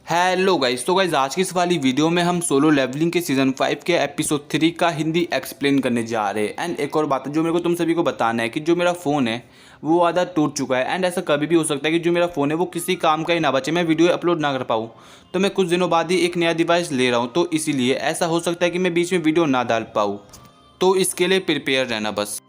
Hello guys, तो guys आज की इस वाली वीडियो में हम सोलो लेवलिंग के सीजन 5 के एपिसोड 3 का हिंदी एक्सप्लेन करने जा रहे हैं। एंड एक और बात है जो मेरे को तुम सभी को बताना है कि जो मेरा फ़ोन है वो आधा टूट चुका है। एंड ऐसा कभी भी हो सकता है कि जो मेरा फ़ोन है वो किसी काम का ही ना बचे, मैं वीडियो अपलोड ना कर पाऊँ। तो मैं कुछ दिनों बाद ही एक नया डिवाइस ले रहा हूँ, तो इसीलिए ऐसा हो सकता है कि मैं बीच में वीडियो ना डाल पाऊँ। तो इसके लिए प्रिपेयर रहना बस।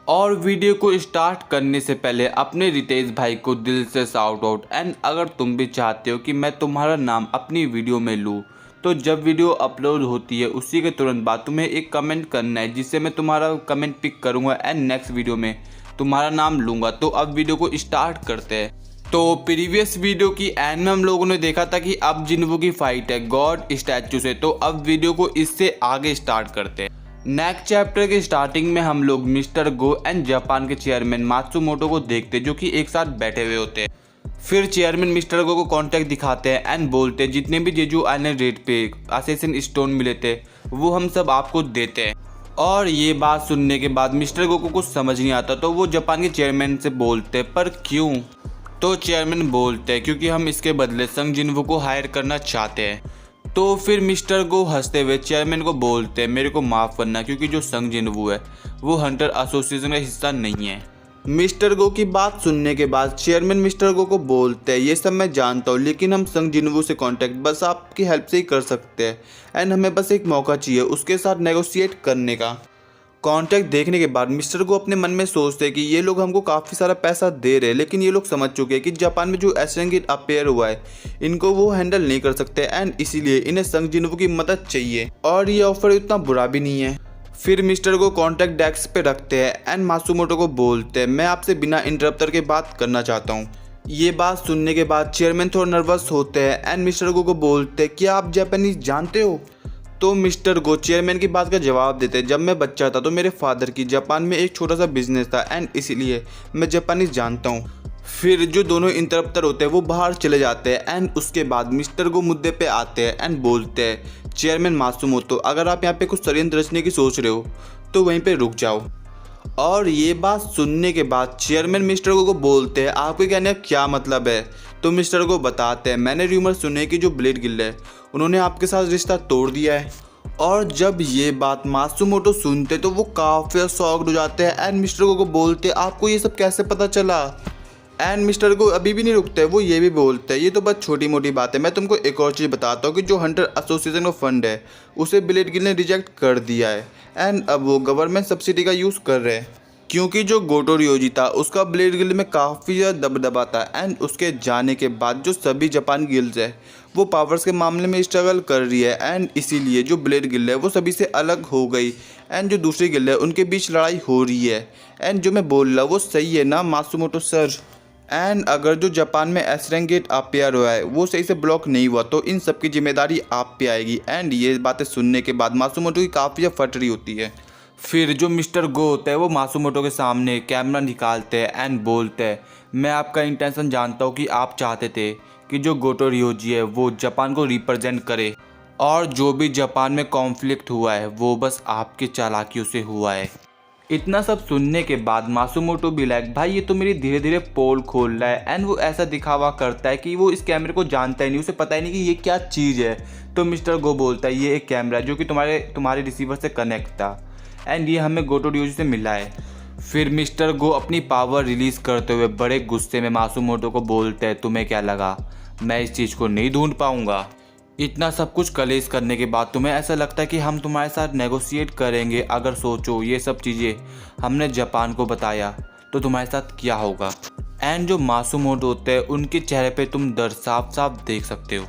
और वीडियो को स्टार्ट करने से पहले अपने रितेश भाई को दिल से शाउट आउट। एंड अगर तुम भी चाहते हो कि मैं तुम्हारा नाम अपनी वीडियो में लूँ, तो जब वीडियो अपलोड होती है उसी के तुरंत बाद तुम्हें एक कमेंट करना है, जिससे मैं तुम्हारा कमेंट पिक करूँगा एंड नेक्स्ट वीडियो में तुम्हारा नाम लूँगा। तो अब वीडियो को स्टार्ट करते हैं। तो प्रीवियस वीडियो की एंड में हम लोगों ने देखा था कि अब जिन्वो की फाइट है गॉड स्टैचू से, तो अब वीडियो को इससे आगे स्टार्ट करते हैं। नेक्स्ट चैप्टर के स्टार्टिंग में हम लोग मिस्टर गो एंड जापान के चेयरमैन मात्सुमोटो को देखते हैं, जो कि एक साथ बैठे हुए होते हैं। फिर चेयरमैन मिस्टर गो को कॉन्टैक्ट दिखाते हैं एंड बोलते हैं जितने भी जेजू आइलैंड रेट पे असेसिन स्टोन मिले थे वो हम सब आपको देते हैं। और ये बात सुनने के बाद मिस्टर गो को कुछ समझ नहीं आता, तो वो जापान के चेयरमैन से बोलते हैं पर क्यों। तो चेयरमैन बोलते हैं क्योंकि हम इसके बदले संग जिन्वो को हायर करना चाहते हैं। तो फिर मिस्टर गो हंसते हुए चेयरमैन को बोलते हैं मेरे को माफ़ करना, क्योंकि जो संग जिन्वो है वो हंटर एसोसिएशन का हिस्सा नहीं है। मिस्टर गो की बात सुनने के बाद चेयरमैन मिस्टर गो को बोलते हैं ये सब मैं जानता हूँ, लेकिन हम संग जिन्वो से कांटेक्ट बस आपकी हेल्प से ही कर सकते हैं। एंड हमें बस एक मौका चाहिए उसके साथ नेगोशिएट करने का। कॉन्टैक्ट देखने के बाद मिस्टर को अपने मन में सोचते हैं कि ये लोग हमको काफ़ी सारा पैसा दे रहे हैं, लेकिन ये लोग समझ चुके हैं कि जापान में जो एस्ट्रेंगेट अपेयर हुआ है इनको वो हैंडल नहीं कर सकते। एंड इसीलिए इन्हें संग जिन्वो की मदद चाहिए, और ये ऑफर इतना बुरा भी नहीं है। फिर मिस्टर को कॉन्टैक्ट डेस्क पे रखते हैं एंड मात्सुमोटो को बोलते हैं मैं आपसे बिना इंटरप्टर के बात करना चाहता हूँ। ये बात सुनने के बाद चेयरमैन थोड़ा नर्वस होते हैं एंड मिस्टर को बोलते हैं क्या आप जापानीज जानते हो। तो मिस्टर गो चेयरमैन की बात का जवाब देते जब मैं बच्चा था तो मेरे फादर की जापान में एक छोटा सा बिजनेस था एंड इसीलिए मैं जापानीज जानता हूँ। फिर जो दोनों इंटरप्टर होते हैं वो बाहर चले जाते हैं एंड उसके बाद मिस्टर गो मुद्दे पे आते हैं एंड बोलते हैं चेयरमैन मात्सुमोटो अगर आप यहाँ पे कुछ षड्यंत्र रचने की सोच रहे हो तो वहीं पर रुक जाओ। और ये बात सुनने के बाद चेयरमैन मिस्टर को बोलते हैं आपके कहने का क्या मतलब है। तो मिस्टर को बताते हैं मैंने र्यूमर सुने कि जो ब्लेड गिल्ड है उन्होंने आपके साथ रिश्ता तोड़ दिया है। और जब ये बात मात्सुमोटो सुनते तो वो काफ़ी शॉक्ड हो जाते हैं एंड मिस्टर को बोलते हैं आपको ये सब कैसे पता चला। एंड मिस्टर को अभी भी नहीं रुकते, वो ये भी बोलते हैं ये तो बस छोटी मोटी बात है, मैं तुमको एक और चीज़ बताता हूँ कि जो हंटर एसोसिएशन का फंड है उसे ब्लेड गिल्ड ने रिजेक्ट कर दिया है एंड अब वो गवर्नमेंट सब्सिडी का यूज़ कर रहे हैं, क्योंकि जो गोटो रियोजी था उसका ब्लेड गिल्ड में काफ़ी ज़्यादा दबदबा था। एंड उसके जाने के बाद जो सभी जापान गिल्ड्स है वो पावर्स के मामले में स्ट्रगल कर रही है एंड इसीलिए जो ब्लेड गिल्ड है वो सभी से अलग हो गई एंड जो दूसरी गिल्ड है उनके बीच लड़ाई हो रही है। एंड जो मैं बोल रहा वो सही है ना मात्सुमोटो सर। एंड अगर जो जापान में एस्ट्रेंगेट अपेयर हुआ है वो सही से ब्लॉक नहीं हुआ तो इन सब की जिम्मेदारी आप पे आएगी। एंड ये बातें सुनने के बाद मात्सुमोटो की काफ़ी फट रही होती है। फिर जो मिस्टर गो होता है वो मात्सुमोटो के सामने कैमरा निकालते हैं एंड बोलते हैं मैं आपका इंटेंशन जानता हूँ कि आप चाहते थे कि जो गोटो रियोजी है वो जापान को रिप्रेजेंट करे, और जो भी जापान में कॉन्फ्लिक्ट हुआ है वो बस आपकी चालाकियों से हुआ है। इतना सब सुनने के बाद मात्सुमोटो भी लाइक भाई ये तो मेरी धीरे धीरे पोल खोल रहा है। एंड वो ऐसा दिखावा करता है कि वो इस कैमरे को जानता ही नहीं, उसे पता ही नहीं कि ये क्या चीज़ है। तो मिस्टर गो बोलता है ये एक कैमरा है जो कि तुम्हारे रिसीवर से कनेक्ट था एंड ये हमें गोटो रियोजी से मिला है। फिर मिस्टर गो अपनी पावर रिलीज़ करते हुए बड़े गुस्से में मात्सुमोटो को बोलते हैं तुम्हें क्या लगा मैं इस चीज़ को नहीं ढूंढ पाऊंगा। इतना सब कुछ कलेश करने के बाद तुम्हें ऐसा लगता है कि हम तुम्हारे साथ नेगोशिएट करेंगे। अगर सोचो ये सब चीज़ें हमने जापान को बताया तो तुम्हारे साथ क्या होगा। एंड जो मात्सुमोटो होते हैं उनके चेहरे पे तुम डर साफ साफ देख सकते हो।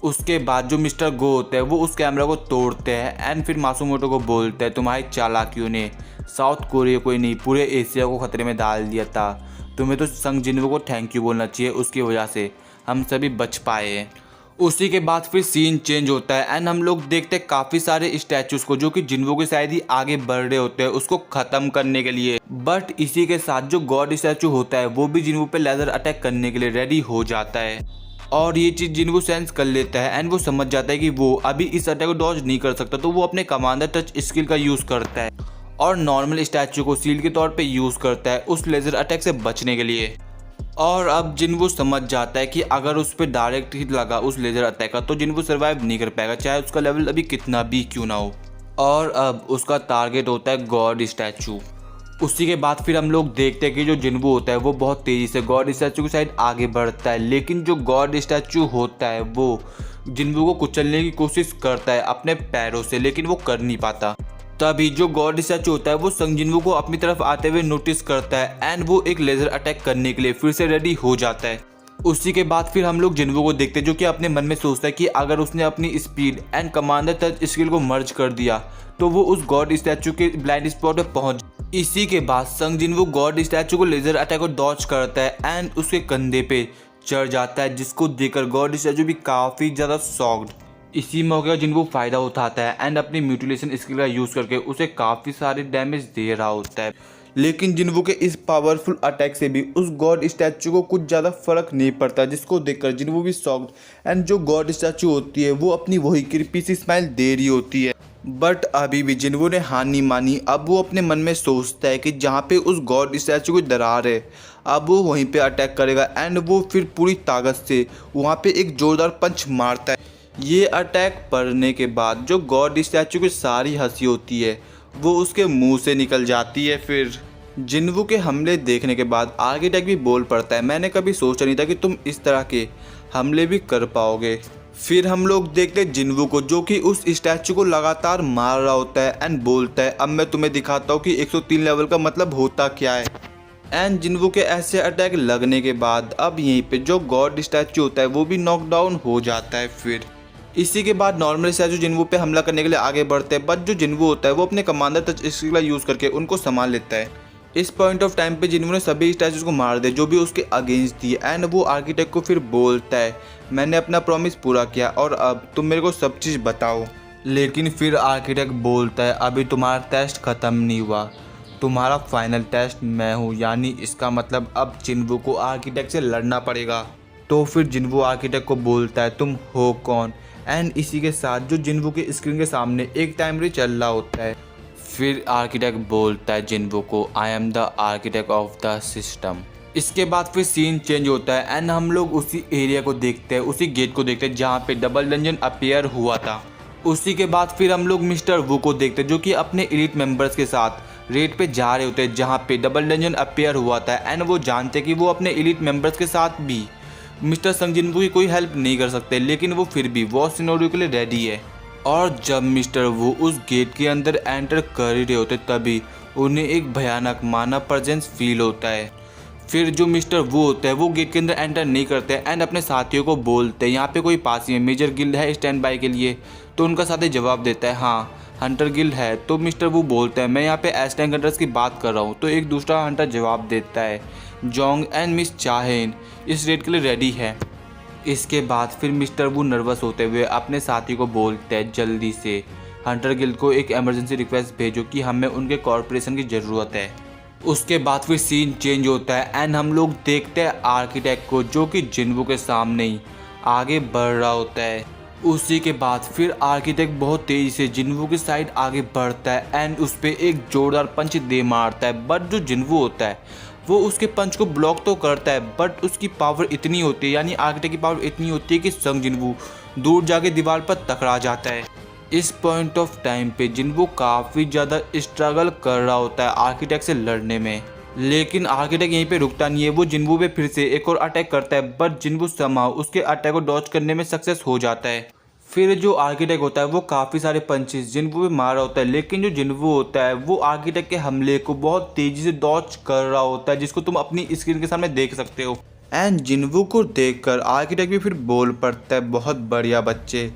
उसके बाद जो मिस्टर गो होते हैं वो उस कैमरा को तोड़ते हैं एंड फिर मात्सुमोटो को बोलते हैं तुम्हारी चालाकियों ने साउथ कोरिया को ही नहीं पूरे एशिया को खतरे में डाल दिया था, तुम्हें तो संग जिन्वो को थैंक यू बोलना चाहिए, उसकी वजह से हम सभी बच पाए हैं। उसी के बाद फिर सीन चेंज होता है एंड हम लोग देखते हैं काफ़ी सारे स्टैचूज़ को जो कि जिन्वो के शायद ही आगे बढ़ रहे होते हैं उसको ख़त्म करने के लिए। बट इसी के साथ जो गॉड स्टैचू होता है वो भी जिन्वो पे लेज़र अटैक करने के लिए रेडी हो जाता है, और ये चीज़ जिन्वो सेंस कर लेता है एंड वो समझ जाता है कि वो अभी इस अटैक को डॉज नहीं कर सकता, तो वो अपने कमांडर टच स्किल का यूज़ करता है और नॉर्मल स्टैचू को सील के तौर पे यूज़ करता है उस लेज़र अटैक से बचने के लिए। और अब जिन्वू समझ जाता है कि अगर उस पर डायरेक्ट हिट लगा उस लेज़र अटैक का तो जिन्वू सर्वाइव नहीं कर पाएगा, चाहे उसका लेवल अभी कितना भी क्यों ना हो। और अब उसका टारगेट होता है गॉड स्टैचू। उसी के बाद फिर हम लोग देखते हैं कि जो जिन्वू होता है वो बहुत तेज़ी से गॉड स्टैचू की साइड आगे बढ़ता है, लेकिन जो गॉड स्टैचू होता है वो जिन्वू को कुचलने की कोशिश करता है अपने पैरों से, लेकिन वो कर नहीं पाता। तभी जो गॉड स्टैचू होता है वो संग जिन्वू को अपनी तरफ आते हुए नोटिस करता है एंड वो एक लेज़र अटैक करने के लिए फिर से रेडी हो जाता है। उसी के बाद फिर हम लोग जिन्वू को देखते हैं जो कि अपने मन में सोचता है कि अगर उसने अपनी speed and commander touch skill को मर्ज कर दिया तो वो उस गॉड स्टैचू के ब्लाइंड स्पॉट पर पहुंच। इसी के बाद संग जिन्वू गॉड स्टैचू को लेज़र अटैक को डॉच करता है एंड उसके कंधे पे चढ़ जाता है, जिसको देखकर गॉड स्टैचू भी काफ़ी ज़्यादा शॉक्ड। इसी मौके का जिन्वू फायदा उठाता है एंड अपनी म्यूटिलेशन स्किल का यूज़ करके उसे काफ़ी सारे डैमेज दे रहा होता है। लेकिन जिन्वू के इस पावरफुल अटैक से भी उस गॉड स्टैचू को कुछ ज़्यादा फर्क नहीं पड़ता, जिसको देखकर जिन्वू भी शॉक्ड एंड जो गॉड स्टैचू होती है वो अपनी वही क्रीपी सी स्माइल दे रही होती है। बट अभी भी जिन्वू ने हार नहीं मानी। अब वो अपने मन में सोचता है कि जहाँ पे उस गॉड स्टैचू की दरार है अब वो वहीं पे अटैक करेगा एंड वो फिर पूरी ताकत से वहाँ पे एक जोरदार पंच मारता है। ये अटैक पड़ने के बाद जो गॉड स्टैचू की सारी हंसी होती है वो उसके मुंह से निकल जाती है। फिर जिन्वू के हमले देखने के बाद आर्किटेक्ट भी बोल पड़ता है, मैंने कभी सोचा नहीं था कि तुम इस तरह के हमले भी कर पाओगे। फिर हम लोग देखते जिन्वू को जो कि उस स्टैचू को लगातार मार रहा होता है एंड बोलता है, अब मैं तुम्हें दिखाता हूँ कि 103 लेवल का मतलब होता क्या है। एंड जिन्वू के ऐसे अटैक लगने के बाद अब यहीं पे जो गॉड स्टैचू होता है वो भी नॉकडाउन हो जाता है। फिर इसी के बाद नॉर्मल स्टैचू जिन्वू पे हमला करने के लिए आगे बढ़ते हैं, बट जो जिन्वू होता है वो अपने कमांडर टच स्किल का यूज़ करके उनको संभाल लेता है। इस पॉइंट ऑफ टाइम पे जिन्वू ने सभी स्टैचूज को मार दे जो भी उसके अगेंस्ट थी एंड वो आर्किटेक्ट को फिर बोलता है, मैंने अपना प्रॉमिस पूरा किया और अब तुम मेरे को सब चीज़ बताओ। लेकिन फिर आर्किटेक्ट बोलता है, अभी तुम्हारा टेस्ट ख़त्म नहीं हुआ, तुम्हारा फाइनल टेस्ट मैं हूँ, यानी इसका मतलब अब जिन्वू को आर्किटेक्ट से लड़ना पड़ेगा। तो फिर जिन्वू आर्किटेक्ट को बोलता है, तुम हो कौन। एंड इसी के साथ जो जिन्वू के स्क्रीन के सामने एक टाइमर चल रहा होता है। फिर आर्किटेक्ट बोलता है जिन्वू को, I am the architect of the system. इसके बाद फिर सीन चेंज होता है एंड हम लोग उसी एरिया को देखते हैं, उसी गेट को देखते हैं जहाँ पे डबल डंजन अपीयर हुआ था। उसी के बाद फिर हम लोग मिस्टर वू को देखते हैं जो कि अपने एलिट मेंबर्स के साथ रेड पे जा रहे होते हैं जहाँ पे डबल डंजन अपीयर हुआ था एंड वो जानते हैं कि वो अपने एलिट मेंबर्स के साथ भी मिस्टर संग जिन्वू की कोई हेल्प नहीं कर सकते, लेकिन वो फिर भी वॉर सिनेरियो के लिए रेडी है। और जब मिस्टर वू उस गेट के अंदर एंटर कर ही रहे होते तभी उन्हें एक भयानक मानव प्रेजेंस फील होता है। फिर जो मिस्टर वू होता है वो गेट के अंदर एंटर नहीं करते एंड अपने साथियों को बोलते हैं, यहाँ पे कोई पास ही में मेजर गिल्ड है स्टैंड बाय के लिए। तो उनका साथी जवाब देता है, हाँ हंटर गिल्ड है। तो मिस्टर वू बोलते हैं, मैं यहाँ पे एस टैंक हंटर्स की बात कर रहा हूँ। तो एक दूसरा हंटर जवाब देता है, जोंग एंड मिस चाहेन इस रेड के लिए रेडी है। इसके बाद फिर मिस्टर वू नर्वस होते हुए अपने साथी को बोलते हैं, जल्दी से हंटर गिल्ड को एक इमरजेंसी रिक्वेस्ट भेजो कि हमें उनके कॉर्पोरेशन की ज़रूरत है। उसके बाद फिर सीन चेंज होता है एंड हम लोग देखते हैं आर्किटेक्ट को जो कि जिन्वू के सामने ही आगे बढ़ रहा होता है। उसी के बाद फिर आर्किटेक्ट बहुत तेज़ी से जिन्वू की साइड आगे बढ़ता है एंड उस पर एक जोरदार पंच दे मारता है। बट जो जिन्वू होता है वो उसके पंच को ब्लॉक तो करता है, बट उसकी पावर इतनी होती है, यानी आर्किटेक्ट की पावर इतनी होती है कि संग जिन्वू दूर जाके दीवार पर टकरा जाता है। इस पॉइंट ऑफ टाइम पे जिन्वू काफ़ी ज़्यादा स्ट्रगल कर रहा होता है आर्किटेक्ट से लड़ने में, लेकिन आर्किटेक्ट यहीं पे रुकता नहीं है। वो जिन्वू पे फिर से एक और अटैक करता है, बट जिन्वू समहाउ उसके अटैक को डॉच करने में सक्सेस हो जाता है। फिर जो आर्किटेक्ट होता है वो काफ़ी सारे पंचेस जिन्वू पे मार रहा होता है, लेकिन जो जिन्वू होता है वो आर्किटेक्ट के हमले को बहुत तेज़ी से डॉच कर रहा होता है, जिसको तुम अपनी स्क्रीन के सामने देख सकते हो। एंड जिन्वू को देखकर आर्किटेक्ट भी फिर बोल पड़ता है, बहुत बढ़िया बच्चे,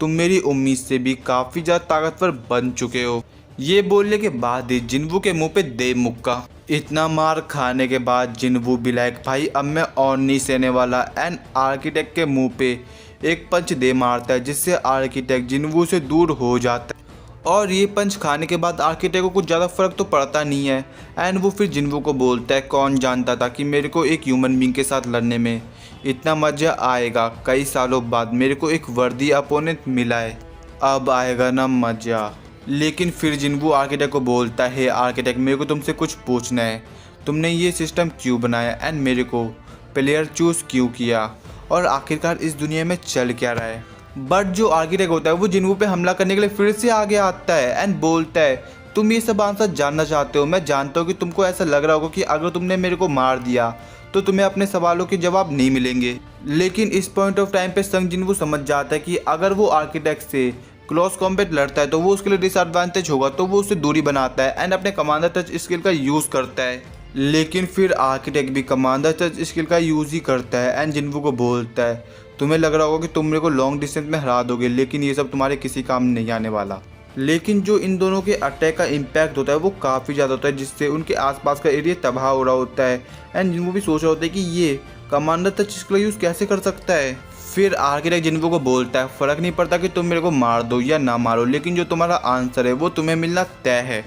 तुम मेरी उम्मीद से भी काफ़ी ज़्यादा ताकतवर बन चुके हो। ये बोलने के बाद ही जिन्वू के मुंह पे दे मुक्का। इतना मार खाने के बाद जिन्वू भी लाइक, भाई अब मैं और नहीं सहने वाला। एंड आर्किटेक्ट के मुंह पे एक पंच दे मारता है जिससे आर्किटेक्ट जिन्वू से दूर हो जाता है। और ये पंच खाने के बाद आर्किटेक्ट को कुछ ज़्यादा फर्क तो पड़ता नहीं है एंड वो फिर जिन्वू को बोलता है, कौन जानता था कि मेरे को एक ह्यूमन बींग के साथ लड़ने में इतना मज़ा आएगा। कई सालों बाद मेरे को एक वर्दी अपोनेंट मिला है, अब आएगा ना मज़ा। लेकिन फिर जिन्वू आर्किटेक्ट को बोलता है, आर्किटेक्ट मेरे को तुमसे कुछ पूछना है, तुमने ये सिस्टम क्यों बनाया एंड मेरे को प्लेयर चूज़ क्यों किया और आखिरकार इस दुनिया में चल क्या रहा है। बट जो आर्किटेक्ट होता है वो जिन्वू पे हमला करने के लिए फिर से आगे आता है एंड बोलता है तुम ये सब आंसर जानना चाहते हो। मैं जानता हूँ कि तुमको ऐसा लग रहा होगा कि अगर तुमने मेरे को मार दिया तो तुम्हें अपने सवालों के जवाब नहीं मिलेंगे। लेकिन इस पॉइंट ऑफ टाइम पे संग जिन्वू समझ जाता है कि अगर वो आर्किटेक्ट से क्लोज कॉम्बैट लड़ता है तो वो उसके लिए डिसएडवांटेज होगा, तो वो उससे दूरी बनाता है एंड अपने कमांडर टच स्किल का यूज़ करता है। लेकिन फिर आर्किटेक्ट भी कमांडर टच स्किल का यूज़ ही करता है एंड जिन्वू को बोलता है तुम्हें लग रहा होगा कि तुम मेरे को लॉन्ग डिस्टेंस में हरा दोगे, लेकिन ये सब तुम्हारे किसी काम नहीं आने वाला। लेकिन जो इन दोनों के अटैक का इम्पैक्ट होता है वो काफ़ी ज़्यादा होता है, जिससे उनके आसपास का एरिया तबाह हो रहा होता है एंड जिन्वू भी सोच रहा होता है कि ये कमांडर टच स्किल यूज़ कैसे कर सकता है। फिर आर्किटेक्ट जिन्वू को बोलता है फ़र्क नहीं पड़ता कि तुम मेरे को मार दो या ना मारो, लेकिन जो तुम्हारा आंसर है वो तुम्हें मिलना तय है।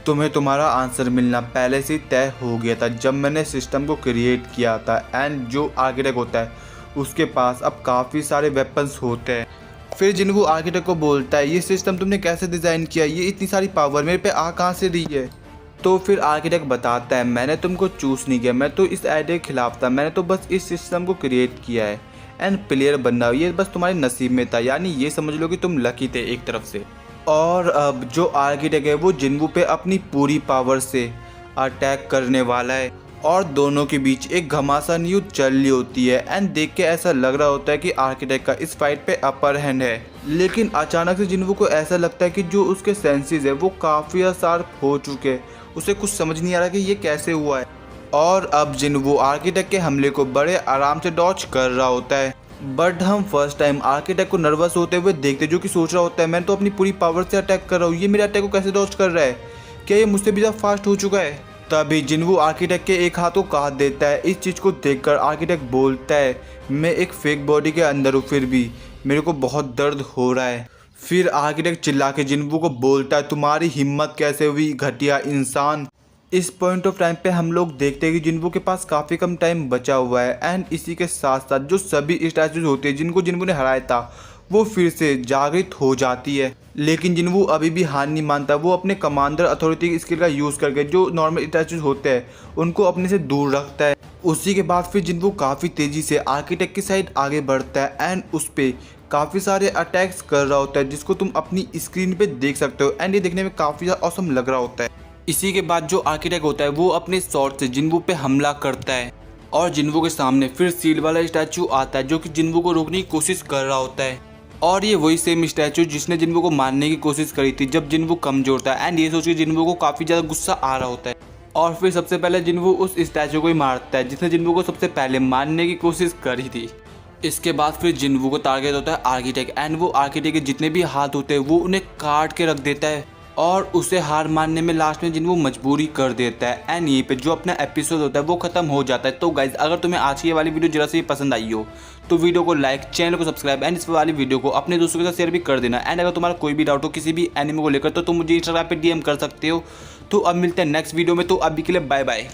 तुम्हें तुम्हारा आंसर मिलना पहले से तय हो गया था जब मैंने सिस्टम को क्रिएट किया था। एंड जो आर्किटेक्ट होता है उसके पास अब काफ़ी सारे वेपन्स होते हैं। फिर जिन्वू आर्किटेक्ट को बोलता है ये सिस्टम तुमने कैसे डिज़ाइन किया, ये इतनी सारी पावर मेरे पे आ कहाँ से रही है। तो फिर आर्किटेक्ट बताता है मैंने तुमको चूज़ नहीं किया, मैं तो इस आइडिया के खिलाफ था, मैंने तो बस इस सिस्टम को क्रिएट किया है एंड प्लेयर बनना ये बस तुम्हारे नसीब में था, यानी ये समझ लो कि तुम लकी थे एक तरफ से। और अब जो आर्किटेक्ट है वो जिन्वू पे अपनी पूरी पावर से अटैक करने वाला है और दोनों के बीच एक घमासान युद्ध चल रही होती है एंड देख के ऐसा लग रहा होता है कि आर्किटेक्ट का इस फाइट पे अपर हैंड है। लेकिन अचानक से जिन्वू को ऐसा लगता है कि जो उसके सेंसेस है वो काफ़ी शार्प हो चुके हैं, उसे कुछ समझ नहीं आ रहा कि ये कैसे हुआ है। और अब जिन्वू आर्किटेक्ट के हमले को बड़े आराम से डॉच कर रहा होता है। बट हम फर्स्ट टाइम आर्किटेक्ट को नर्वस होते हुए देखते जो कि सोच रहा होता है मैंने तो अपनी पूरी पावर से अटैक कर रहा हूँ, ये मेरे अटैक को कैसे डॉच कर रहा है, क्या ये मुझसे भी ज़्यादा फास्ट हो चुका है। तभी जिन्वू आर्किटेक्ट के एक हाथ को काट देता है। इस चीज़ को देखकर आर्किटेक्ट बोलता है मैं एक फेक बॉडी के अंदर हूँ फिर भी मेरे को बहुत दर्द हो रहा है। फिर आर्किटेक्ट चिल्ला के जिन्वू को बोलता है तुम्हारी हिम्मत कैसे हुई घटिया इंसान। इस पॉइंट ऑफ टाइम पे हम लोग देखते हैं कि जिन्वू के पास काफ़ी कम टाइम बचा हुआ है एंड इसी के साथ साथ जो सभी स्टैचूज होते हैं जिनको जिन्वू ने हराया था वो फिर से जागृत हो जाती है। लेकिन जिन्वू अभी भी हार नहीं मानता, वो अपने कमांडर अथॉरिटी स्किल का यूज़ करके जो नॉर्मल स्टैचूज होते हैं उनको अपने से दूर रखता है। उसी के बाद फिर जिन्वू काफ़ी तेज़ी से आर्किटेक्ट की साइड आगे बढ़ता है एंड उस पर काफ़ी सारे अटैक्स कर रहा होता है जिसको तुम अपनी स्क्रीन पे देख सकते हो एंड ये देखने में काफ़ी ज़्यादा ऑसम लग रहा होता है। इसी के बाद जो आर्किटेक्ट होता है वो अपने शॉट से जिन्वू पे हमला करता है और जिन्वू के सामने फिर सील वाला स्टैचू आता है जो कि जिन्वू को रोकने की कोशिश कर रहा होता है। और ये वही सेम स्टैचू जिसने जिन्वू को मारने की कोशिश करी थी जब जिन्वू कमजोर था एंड ये सोच के जिन्वू को काफ़ी ज़्यादा गुस्सा आ रहा होता है। और फिर सबसे पहले जिन्वू उस स्टैचू को ही मारता है जिसने जिन्वू को सबसे पहले मारने की कोशिश करी थी। इसके बाद फिर जिन्वू को टारगेट होता है आर्किटेक्ट एंड वो आर्किटेक्ट के जितने भी हाथ होते हैं वो उन्हें काट के रख देता है और उसे हार मानने में लास्ट में जिन्वू मजबूरी कर देता है एंड यहीं पे जो अपना एपिसोड होता है वो खत्म हो जाता है। तो गाइज अगर तुम्हें आज की ये वाली वीडियो जरा से पसंद आई हो तो वीडियो को लाइक, चैनल को सब्सक्राइब एंड इस वाली वीडियो को अपने दोस्तों के साथ शेयर भी कर देना। एंड अगर तुम्हारा कोई भी डाउट हो किसी भी एनिमे को लेकर तो तुम मुझे इंस्टाग्राम पे DM कर सकते हो। तो अब मिलते हैं नेक्स्ट वीडियो में, तो अभी के लिए बाय बाय।